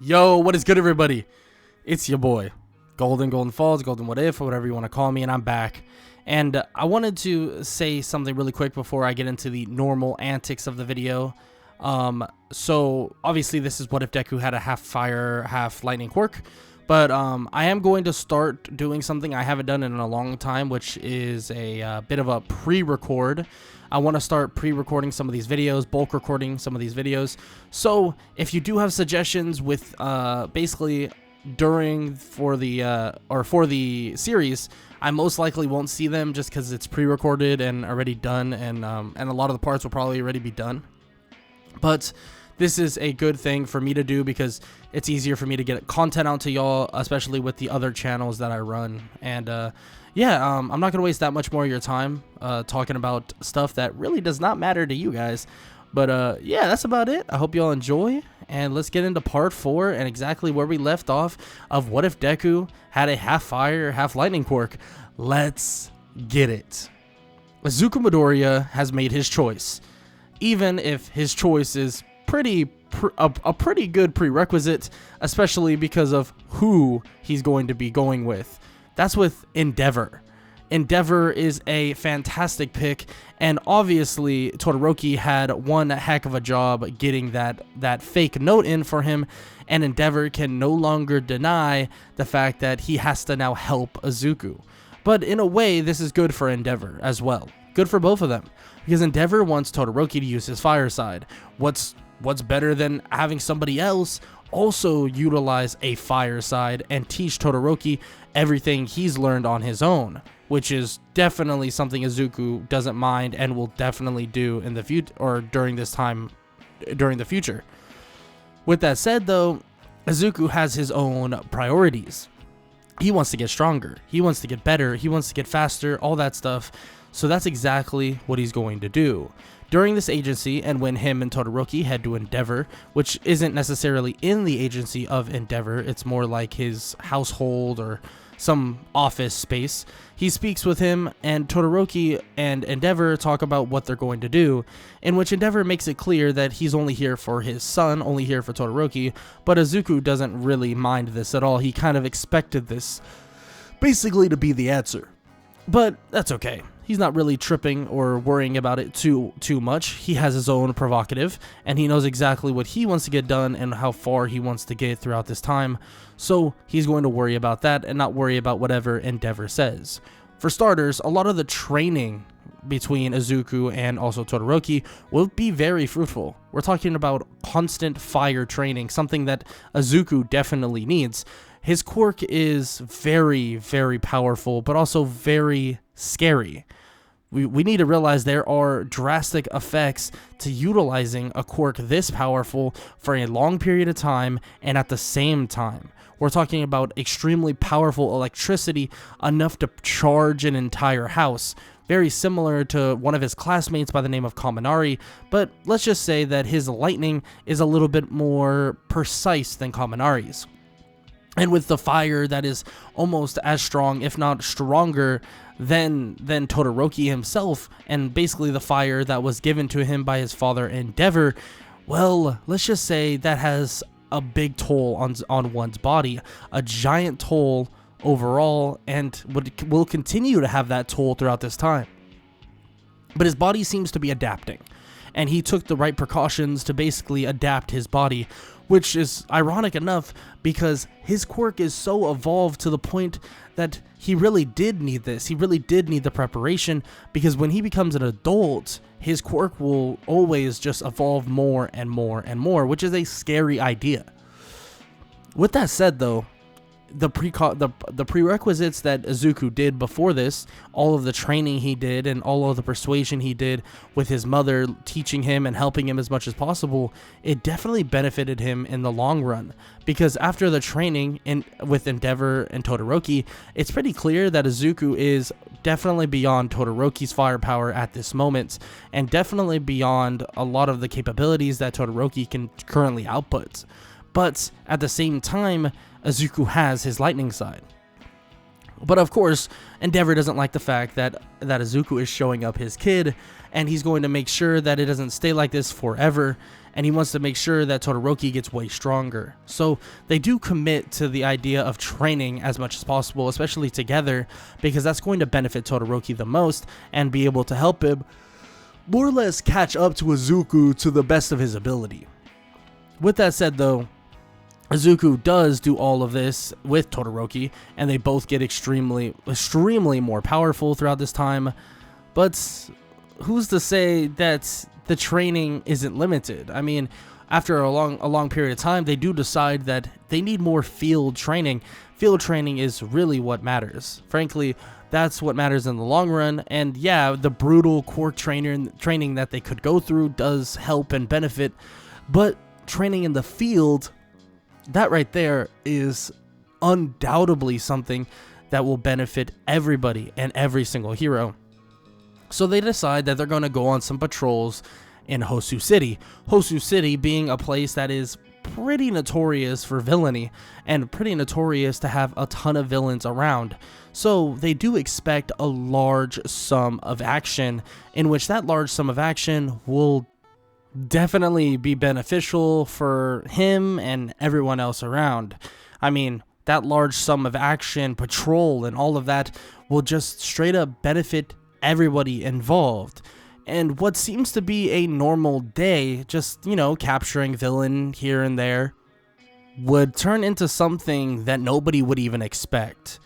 Yo, what is good, everybody? It's your boy, Golden Falls, Golden What If, or whatever you want to call me, and I'm back. And I wanted to say something really quick before I get into the normal antics of the video. So obviously this is What If Deku had a half fire, half lightning quirk. But I am going to start doing something I haven't done in a long time, which is a bit of a pre-record. I want to start pre-recording some of these videos, bulk recording some of these videos. So if you do have suggestions with basically for the series, I most likely won't see them just because it's pre-recorded and already done, and a lot of the parts will probably already be done. But this is a good thing for me to do because it's easier for me to get content out to y'all, especially with the other channels that I run. And I'm not going to waste that much more of your time talking about stuff that really does not matter to you guys. But yeah, that's about it. I hope y'all enjoy. And let's get into part 4 and exactly where we left off of What If Deku had a half fire, half lightning quirk. Let's get it. Izuku Midoriya has made his choice. Even if his choice is a pretty good prerequisite, especially because of who he's going to be going with. That's with Endeavor. Endeavor is a fantastic pick, and obviously Todoroki had one heck of a job getting that fake note in for him, and Endeavor can no longer deny the fact that he has to now help Izuku. But in a way, this is good for Endeavor as well. Good for both of them, because Endeavor wants Todoroki to use his fire side. What's better than having somebody else also utilize a fire side and teach Todoroki everything he's learned on his own, which is definitely something Izuku doesn't mind and will definitely do in the future, or during the future. With that said, though, Izuku has his own priorities. He wants to get stronger, he wants to get better, he wants to get faster, all that stuff. So that's exactly what he's going to do. During this agency, and when him and Todoroki head to Endeavor, which isn't necessarily in the agency of Endeavor, it's more like his household or some office space, he speaks with him, and Todoroki and Endeavor talk about what they're going to do, in which Endeavor makes it clear that he's only here for his son, only here for Todoroki, but Izuku doesn't really mind this at all. He kind of expected this basically to be the answer. But that's okay. He's not really tripping or worrying about it too much. He has his own prerogative, and he knows exactly what he wants to get done and how far he wants to get throughout this time. So he's going to worry about that and not worry about whatever Endeavor says. For starters, a lot of the training between Izuku and also Todoroki will be very fruitful. We're talking about constant fire training, something that Izuku definitely needs. His quirk is very, very powerful, but also very scary. We need to realize there are drastic effects to utilizing a quirk this powerful for a long period of time, and at the same time. We're talking about extremely powerful electricity, enough to charge an entire house. Very similar to one of his classmates by the name of Kaminari, but let's just say that his lightning is a little bit more precise than Kaminari's. And with the fire that is almost as strong, if not stronger, than Todoroki himself, and basically the fire that was given to him by his father Endeavor, well, let's just say that has a big toll on one's body, a giant toll overall, and will continue to have that toll throughout this time. But his body seems to be adapting, and he took the right precautions to basically adapt his body, which is ironic enough because his quirk is so evolved to the point that he really did need this. He really did need the preparation, because when he becomes an adult, his quirk will always just evolve more and more and more, which is a scary idea. With that said, though, the prerequisites that Izuku did before this, all of the training he did and all of the persuasion he did with his mother teaching him and helping him as much as possible, it definitely benefited him in the long run. Because after the training with Endeavor and Todoroki, it's pretty clear that Izuku is definitely beyond Todoroki's firepower at this moment, and definitely beyond a lot of the capabilities that Todoroki can currently output. But at the same time, Izuku has his lightning side. But of course, Endeavor doesn't like the fact that Izuku is showing up his kid, and he's going to make sure that it doesn't stay like this forever. and he wants to make sure that Todoroki gets way stronger. So they do commit to the idea of training as much as possible, especially together, because that's going to benefit Todoroki the most and be able to help him more or less catch up to Izuku to the best of his ability. With that said, though, Izuku does do all of this with Todoroki, and they both get extremely more powerful throughout this time. But who's to say that the training isn't limited? I mean, after a long period of time, they do decide that they need more field training. Field training is really what matters. Frankly, that's what matters in the long run. And yeah, the brutal Quirk training that they could go through does help and benefit, but training in the field, that right there is undoubtedly something that will benefit everybody and every single hero. So they decide that they're going to go on some patrols in Hosu City. Hosu City being a place that is pretty notorious for villainy and pretty notorious to have a ton of villains around. So they do expect a large sum of action, in which that large sum of action will definitely be beneficial for him and everyone else around. I mean, that large sum of action, patrol, and all of that will just straight up benefit everybody involved. And what seems to be a normal day, just, capturing villain here and there, would turn into something that nobody would even expect.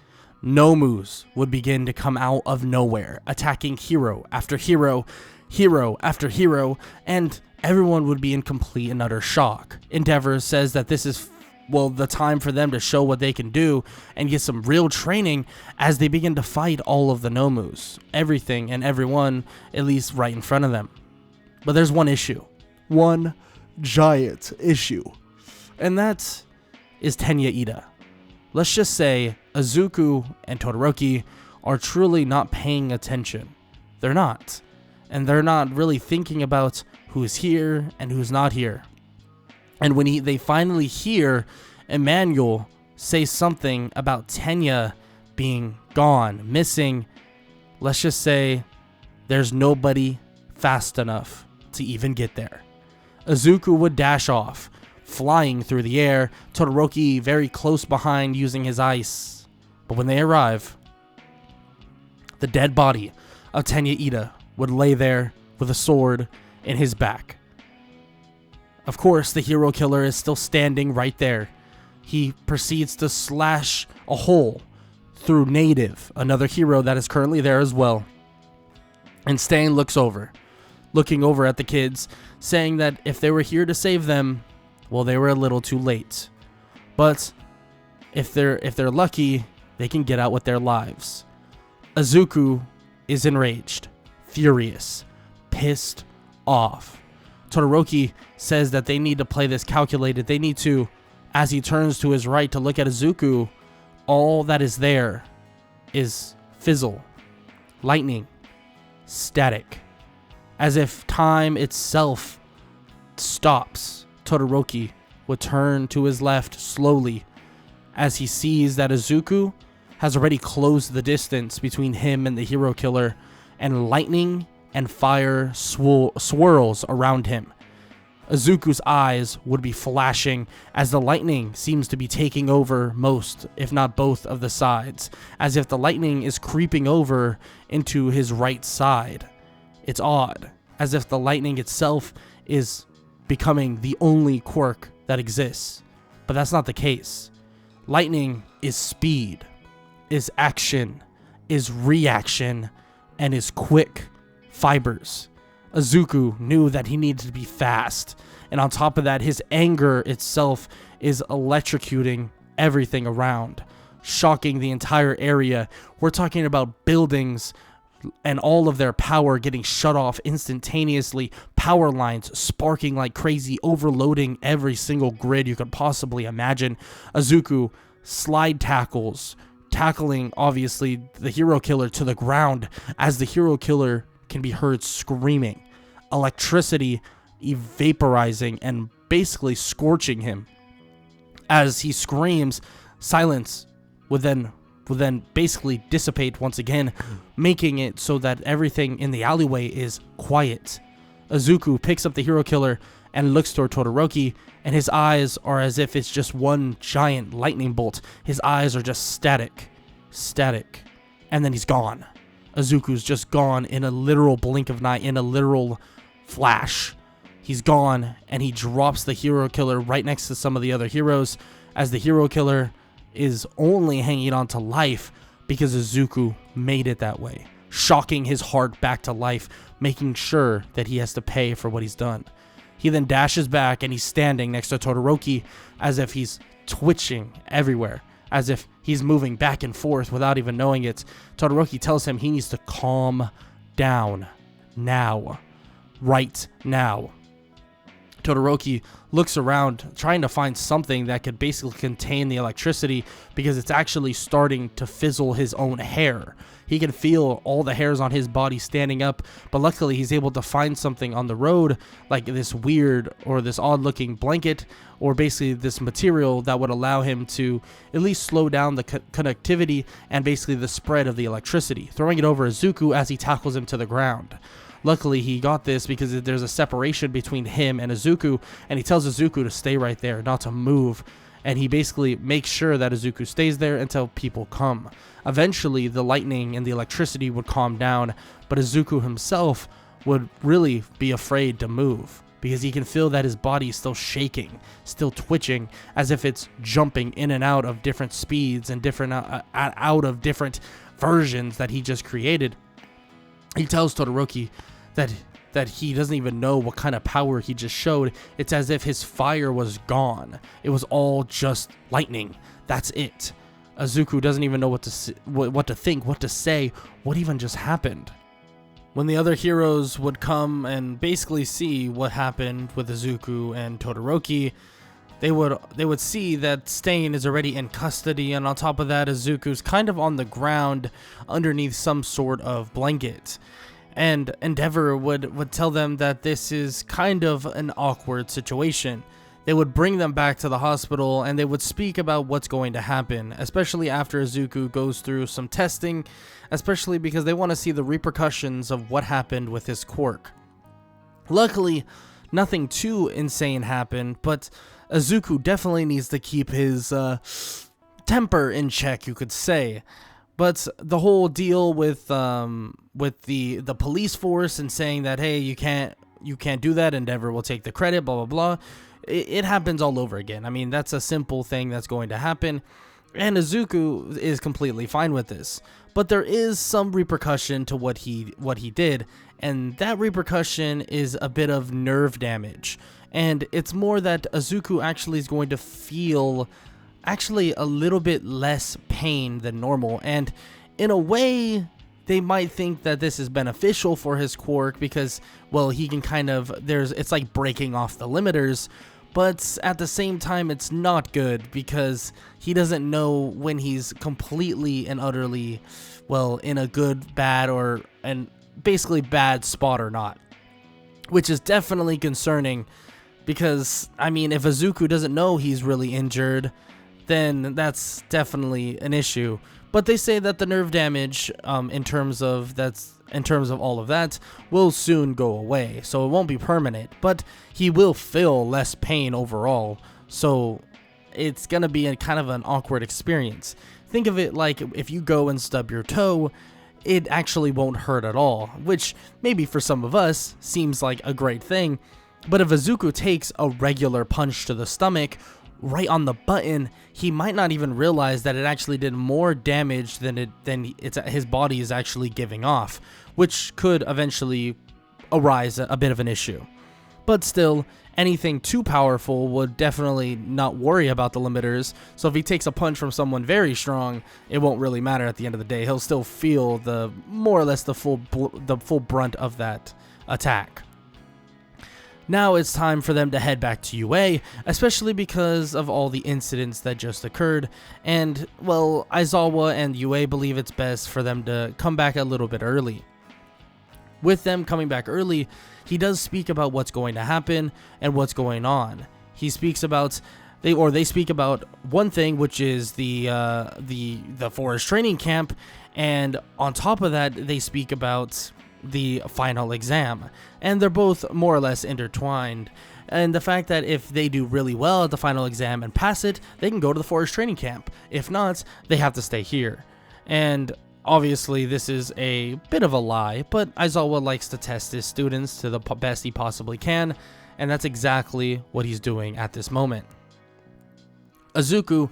Nomus would begin to come out of nowhere, attacking hero after hero, hero after hero, and everyone would be in complete and utter shock. Endeavor says that this is, the time for them to show what they can do and get some real training as they begin to fight all of the Nomus. Everything and everyone, at least right in front of them. But there's one issue. One giant issue. And that is Tenya Ida. Let's just say Izuku and Todoroki are truly not paying attention. They're not. And they're not really thinking about who's here and who's not here. And when they finally hear Emmanuel say something about Tenya being gone, missing, let's just say there's nobody fast enough to even get there. Izuku would dash off, flying through the air, Todoroki very close behind using his ice. But when they arrive, the dead body of Tenya Ida would lay there with a sword in his back. Of course, the hero killer is still standing right there. He proceeds to slash a hole through Native, another hero that is currently there as well. And Stain looking over at the kids, saying that if they were here to save them, they were a little too late. But if they're lucky, they can get out with their lives. Izuku is enraged, furious, pissed off. Todoroki says that they need to play this calculated. They need to, as he turns to his right to look at Izuku, all that is there is fizzle, lightning, static. As if time itself stops, Todoroki would turn to his left slowly as he sees that Izuku has already closed the distance between him and the hero killer, and lightning and fire swirls around him. Izuku's eyes would be flashing as the lightning seems to be taking over most, if not both, of the sides, as if the lightning is creeping over into his right side. It's odd, as if the lightning itself is becoming the only quirk that exists, but that's not the case. Lightning is speed, is action, is reaction, and is quick fibers. Izuku knew that he needed to be fast, and on top of that, his anger itself is electrocuting everything around, shocking the entire area. We're talking about buildings and all of their power getting shut off instantaneously, power lines sparking like crazy, overloading every single grid you could possibly imagine. Izuku slide tackling obviously the hero killer to the ground, as the hero killer can be heard screaming, electricity vaporizing and basically scorching him. As he screams, silence would then basically dissipate once again, making it so that everything in the alleyway is quiet. Izuku picks up the hero killer and looks toward Todoroki, and his eyes are as if it's just one giant lightning bolt. His eyes are just static, and then he's gone. Izuku's just gone in a literal blink of an eye, in a literal flash. He's gone, and he drops the hero killer right next to some of the other heroes, as the hero killer is only hanging on to life because Izuku made it that way, shocking his heart back to life, making sure that he has to pay for what he's done. He then dashes back, and he's standing next to Todoroki as if he's twitching everywhere, as if he's moving back and forth without even knowing it. Todoroki tells him he needs to calm down now, right now. Todoroki looks around, trying to find something that could basically contain the electricity, because it's actually starting to fizzle his own hair. He can feel all the hairs on his body standing up, but luckily he's able to find something on the road, like this weird or this odd-looking blanket, or basically this material that would allow him to at least slow down the conductivity and basically the spread of the electricity, throwing it over Izuku as he tackles him to the ground. Luckily, he got this because there's a separation between him and Izuku, and he tells Izuku to stay right there, not to move. And he basically makes sure that Izuku stays there until people come. Eventually, the lightning and the electricity would calm down, but Izuku himself would really be afraid to move, because he can feel that his body is still shaking, still twitching, as if it's jumping in and out of different speeds and different out of different versions that he just created. He tells Todoroki that he doesn't even know what kind of power he just showed. It's as if his fire was gone. It was all just lightning. That's it. Izuku doesn't even know what to think, what to say, what even just happened. When the other heroes would come and basically see what happened with Izuku and Todoroki, they would see that Stain is already in custody, and on top of that, Izuku's kind of on the ground underneath some sort of blanket. And Endeavor would tell them that this is kind of an awkward situation. They would bring them back to the hospital, and they would speak about what's going to happen, especially after Izuku goes through some testing, especially because they want to see the repercussions of what happened with his quirk. Luckily, nothing too insane happened, but Izuku definitely needs to keep his temper in check, you could say. But the whole deal with the police force and saying that, hey, you can't do that, Endeavor will take the credit, blah blah blah, it happens all over again. I mean, that's a simple thing that's going to happen, and Izuku is completely fine with this. But there is some repercussion to what he did, and that repercussion is a bit of nerve damage. And it's more that Izuku actually is going to feel actually a little bit less pain than normal, and in a way they might think that this is beneficial for his quirk, because, well, he can kind of, it's like breaking off the limiters, but at the same time it's not good, because he doesn't know when he's completely and utterly, well, in a good, bad, and basically bad spot or not, which is definitely concerning. Because, I mean, if Izuku doesn't know he's really injured, then that's definitely an issue. But they say that the nerve damage, in terms of all of that, will soon go away, so it won't be permanent. But he will feel less pain overall, so it's gonna be a kind of an awkward experience. Think of it like if you go and stub your toe, it actually won't hurt at all, which maybe for some of us seems like a great thing. But if Izuku takes a regular punch to the stomach, right on the button, he might not even realize that it actually did more damage than his body is actually giving off, which could eventually arise a bit of an issue. But still, anything too powerful would definitely not worry about the limiters, so if he takes a punch from someone very strong, it won't really matter at the end of the day. He'll still feel more or less the full brunt of that attack. Now it's time for them to head back to UA, especially because of all the incidents that just occurred, and, well, Aizawa and UA believe it's best for them to come back a little bit early. With them coming back early, he does speak about what's going to happen and what's going on. He speaks about, they speak about one thing, which is the forest training camp, and on top of that, they speak about the final exam, and they're both more or less intertwined. And the fact that if they do really well at the final exam and pass it, they can go to the forest training camp. If not, they have to stay here. And obviously, this is a bit of a lie, but Aizawa likes to test his students to the best he possibly can, and that's exactly what he's doing at this moment. Izuku,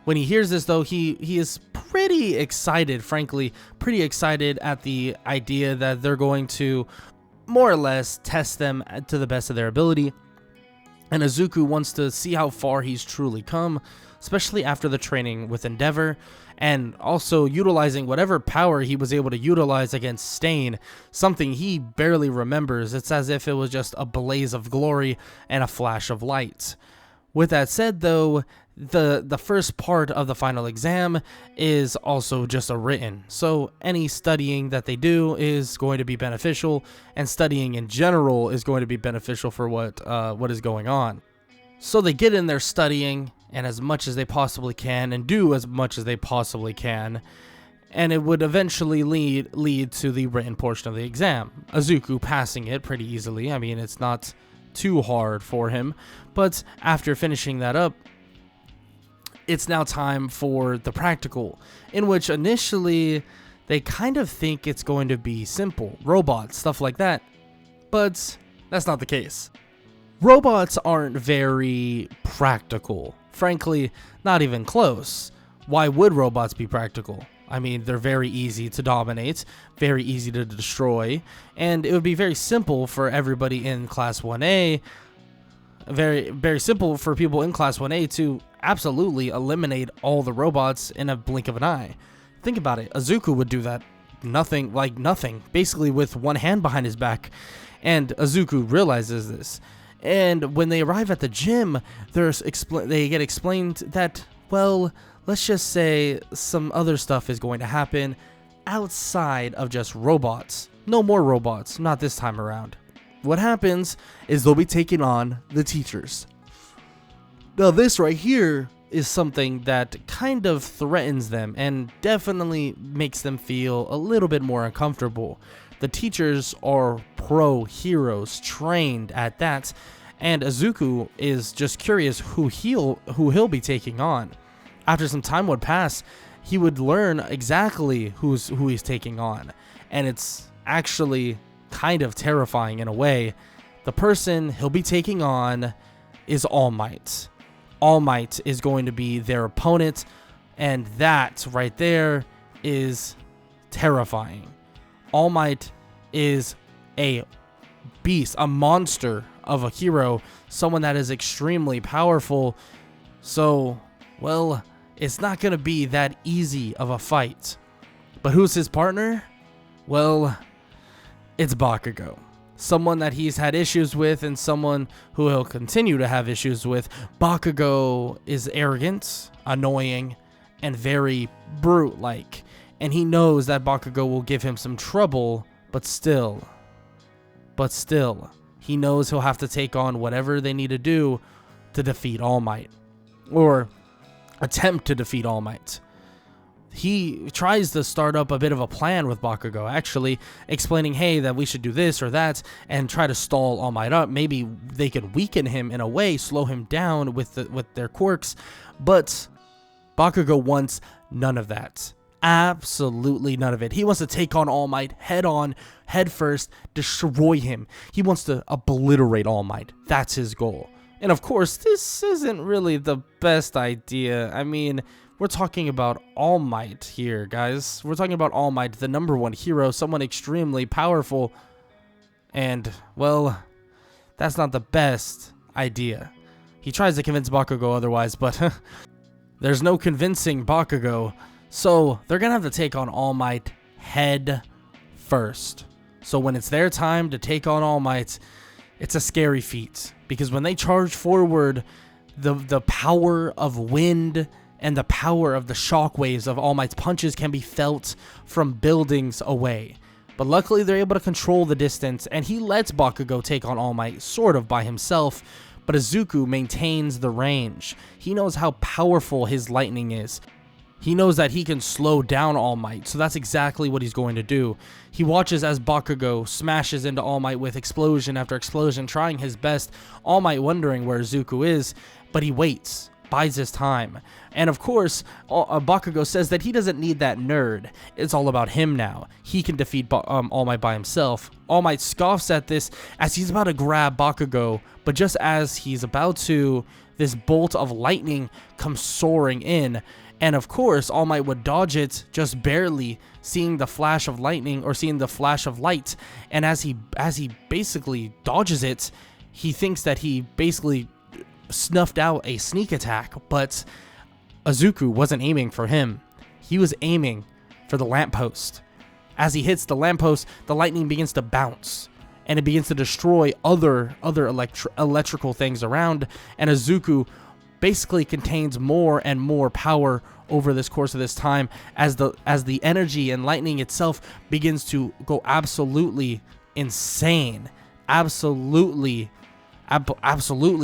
when he hears this though, he is pretty excited, frankly, pretty excited at the idea that they're going to more or less test them to the best of their ability. And Izuku wants to see how far he's truly come, especially after the training with Endeavor, and also utilizing whatever power he was able to utilize against Stain, something he barely remembers. It's as if it was just a blaze of glory and a flash of light. With that said though, the first part of the final exam is also just a written, so any studying that they do is going to be beneficial, and studying in general is going to be beneficial for what is going on. So they get in there studying, and as much as they possibly can, and do as much as they possibly can, and it would eventually lead to the written portion of the exam. Izuku passing it pretty easily. I mean, it's not too hard for him, but after finishing that up, it's now time for the practical, in which initially they kind of think it's going to be simple, robots, stuff like that, but that's not the case. Robots aren't very practical, frankly, not even close. Why would robots be practical? I mean, they're very easy to dominate, very easy to destroy, and it would be very simple for everybody in Class 1A, very, very simple for people in Class 1A to absolutely eliminate all the robots in a blink of an eye. Think about it. Izuku would do that nothing, basically with one hand behind his back, and Izuku realizes this. And when they arrive at the gym, they get explained that, well, let's just say some other stuff is going to happen outside of just robots. No more robots, not this time around. What happens is they'll be taking on the teachers. Now this right here is something that kind of threatens them and definitely makes them feel a little bit more uncomfortable. The teachers are pro heroes, trained at that, and Izuku is just curious who he'll be taking on. After some time would pass, he would learn exactly who he's taking on, and it's actually kind of terrifying in a way. The person he'll be taking on is All Might. All Might is going to be their opponent, and that right there is terrifying. All Might is a beast, a monster of a hero, someone that is extremely powerful. So, well, it's not going to be that easy of a fight. But who's his partner? Well, it's Bakugo. Someone that he's had issues with and someone who he'll continue to have issues with. Bakugo is arrogant, annoying, and very brute-like. And he knows that Bakugo will give him some trouble, but still, he knows he'll have to take on whatever they need to do to defeat All Might. Or attempt to defeat All Might. He tries to start up a bit of a plan with Bakugo, actually explaining, hey, that we should do this or that, and try to stall All Might up. Maybe they could weaken him in a way, slow him down with their quirks, but Bakugo wants none of that. Absolutely none of it. He wants to take on All Might head on, head first, destroy him. He wants to obliterate All Might. That's his goal. And of course, this isn't really the best idea. I mean, we're talking about All Might here, guys. We're talking about All Might, the #1 hero, someone extremely powerful. And, well, that's not the best idea. He tries to convince Bakugo otherwise, but there's no convincing Bakugo. So they're going to have to take on All Might head first. So when it's their time to take on All Might, it's a scary feat. Because when they charge forward, the power of wind and the power of the shockwaves of All Might's punches can be felt from buildings away. But luckily they're able to control the distance, and he lets Bakugo take on All Might sort of by himself, but Izuku maintains the range. He knows how powerful his lightning is. He knows that he can slow down All Might, so that's exactly what he's going to do. He watches as Bakugo smashes into All Might with explosion after explosion, trying his best, All Might wondering where Izuku is, but he waits, bides his time. And of course, Bakugo says that he doesn't need that nerd. It's all about him now. He can defeat All Might by himself. All Might scoffs at this as he's about to grab Bakugo, but just as he's about to, this bolt of lightning comes soaring in. And of course, All Might would dodge it just barely, seeing the flash of lightning or seeing the flash of light. And as he basically dodges it, he thinks that he basically snuffed out a sneak attack, but Izuku wasn't aiming for him. He was aiming for the lamppost. As he hits the lamppost, the lightning begins to bounce, and it begins to destroy other electrical things around, and Izuku basically contains more and more power over this course of this time as the energy and lightning itself begins to go absolutely insane, absolutely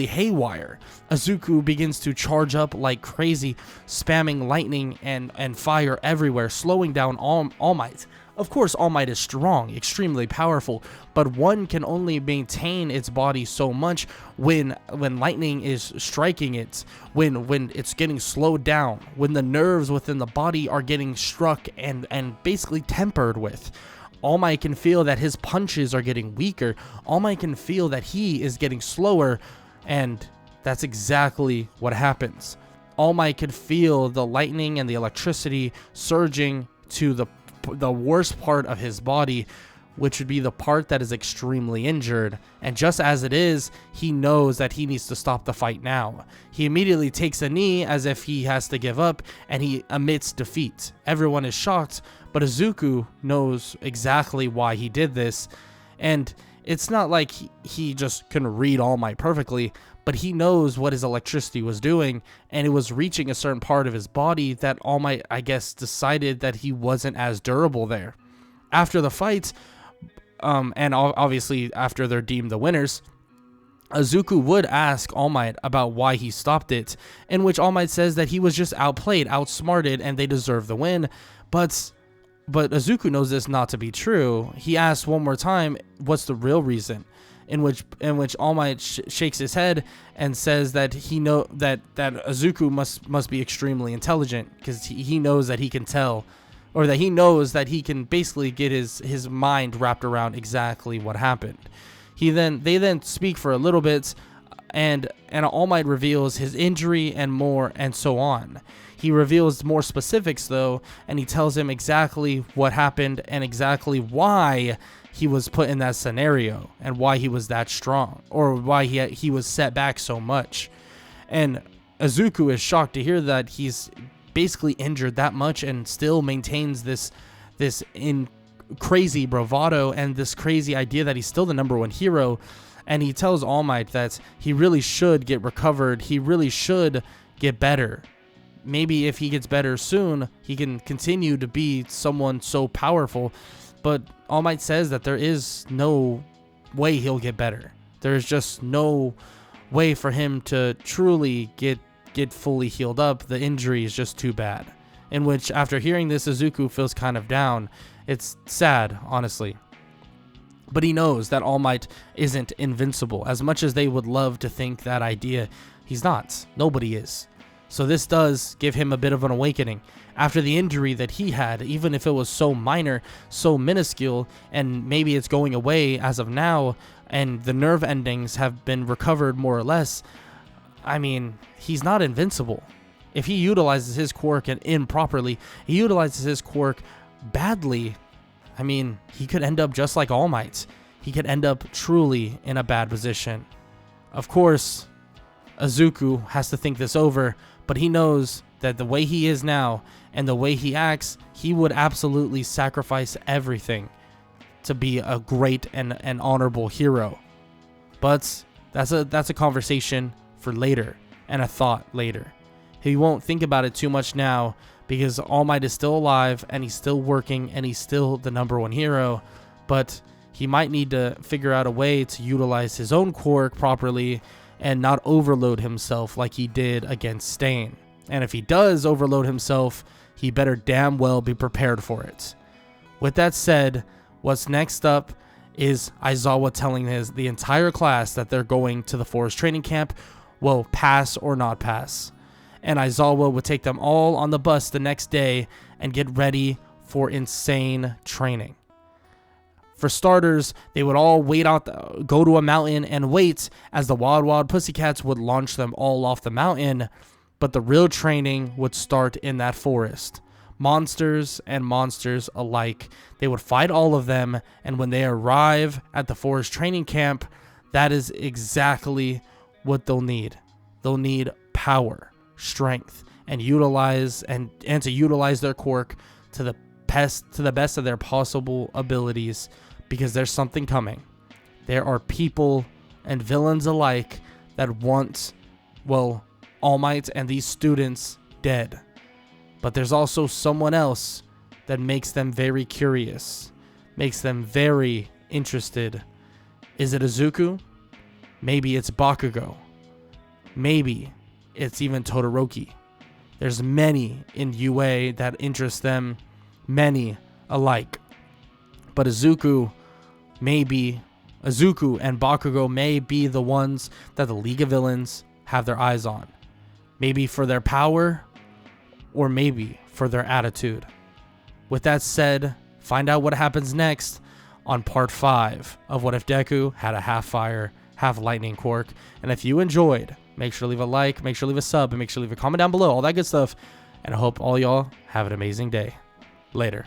haywire. Izuku begins to charge up like crazy, spamming lightning and fire everywhere, slowing down All Might. Of course, All Might is strong, extremely powerful, but one can only maintain its body so much when lightning is striking it, when it's getting slowed down, when the nerves within the body are getting struck and basically tempered with. All Might can feel that his punches are getting weaker. All Might can feel that he is getting slower, and that's exactly what happens. All Might could feel the lightning and the electricity surging to the worst part of his body, which would be the part that is extremely injured. And just as it is, he knows that he needs to stop the fight now. He immediately takes a knee as if he has to give up, and he admits defeat. Everyone is shocked, but Izuku knows exactly why he did this. And it's not like he just couldn't read All Might perfectly, but he knows what his electricity was doing, and it was reaching a certain part of his body that All Might, I guess, decided that he wasn't as durable there. After the fight, and obviously after they're deemed the winners, Izuku would ask All Might about why he stopped it, in which All Might says that he was just outplayed, outsmarted, and they deserve the win. But Izuku knows this not to be true. He asks one more time, what's the real reason? In which All Might shakes his head and says that that Izuku must be extremely intelligent, because he knows that he can tell, or that he knows that he can basically get his mind wrapped around exactly what happened. They then speak for a little bit, and All Might reveals his injury and more, and so on. He reveals more specifics though, and he tells him exactly what happened and exactly why he was put in that scenario and why he was that strong, or why he was set back so much. And Izuku is shocked to hear that he's basically injured that much and still maintains this crazy bravado and this crazy idea that he's still the #1 hero. And he tells All Might that he really should get recovered. He really should get better. Maybe if he gets better soon, he can continue to be someone so powerful. But All Might says that there is no way he'll get better. There's just no way for him to truly get fully healed up. The injury is just too bad. In which, after hearing this, Izuku feels kind of down. It's sad, honestly. But he knows that All Might isn't invincible. As much as they would love to think that idea, he's not. Nobody is. So this does give him a bit of an awakening. After the injury that he had, even if it was so minor, so minuscule, and maybe it's going away as of now, and the nerve endings have been recovered more or less, I mean, he's not invincible. If he utilizes his quirk improperly, he utilizes his quirk badly, I mean, he could end up just like All Might. He could end up truly in a bad position. Of course, Izuku has to think this over, but he knows that the way he is now and the way he acts, he would absolutely sacrifice everything to be a great and honorable hero. But that's a conversation for later and a thought later. He won't think about it too much now because All Might is still alive and he's still working and he's still the #1 hero, but he might need to figure out a way to utilize his own quirk properly and not overload himself like he did against Stain. And if he does overload himself, he better damn well be prepared for it. With that said, what's next up is Aizawa telling the entire class that they're going to the forest training camp, will pass or not pass. And Aizawa would take them all on the bus the next day and get ready for insane training. For starters, they would all go to a mountain and wait as the Wild Wild Pussycats would launch them all off the mountain, but the real training would start in that forest. Monsters and monsters alike. They would fight all of them, and when they arrive at the forest training camp, that is exactly what they'll need. They'll need power, strength, and to utilize their quirk to the best of their possible abilities, because there's something coming. There are people and villains alike that want, well, All Might and these students dead. But there's also someone else that makes them very curious, makes them very interested. Is it Izuku? Maybe it's Bakugo. Maybe it's even Todoroki. There's many in UA that interest them, many alike. But Izuku and Bakugo may be the ones that the League of Villains have their eyes on. Maybe for their power, or maybe for their attitude. With that said, find out what happens next on part 5 of What If Deku had a half fire, half lightning quirk. And if you enjoyed, make sure to leave a like, make sure to leave a sub, and make sure to leave a comment down below, all that good stuff. And I hope all y'all have an amazing day. Later.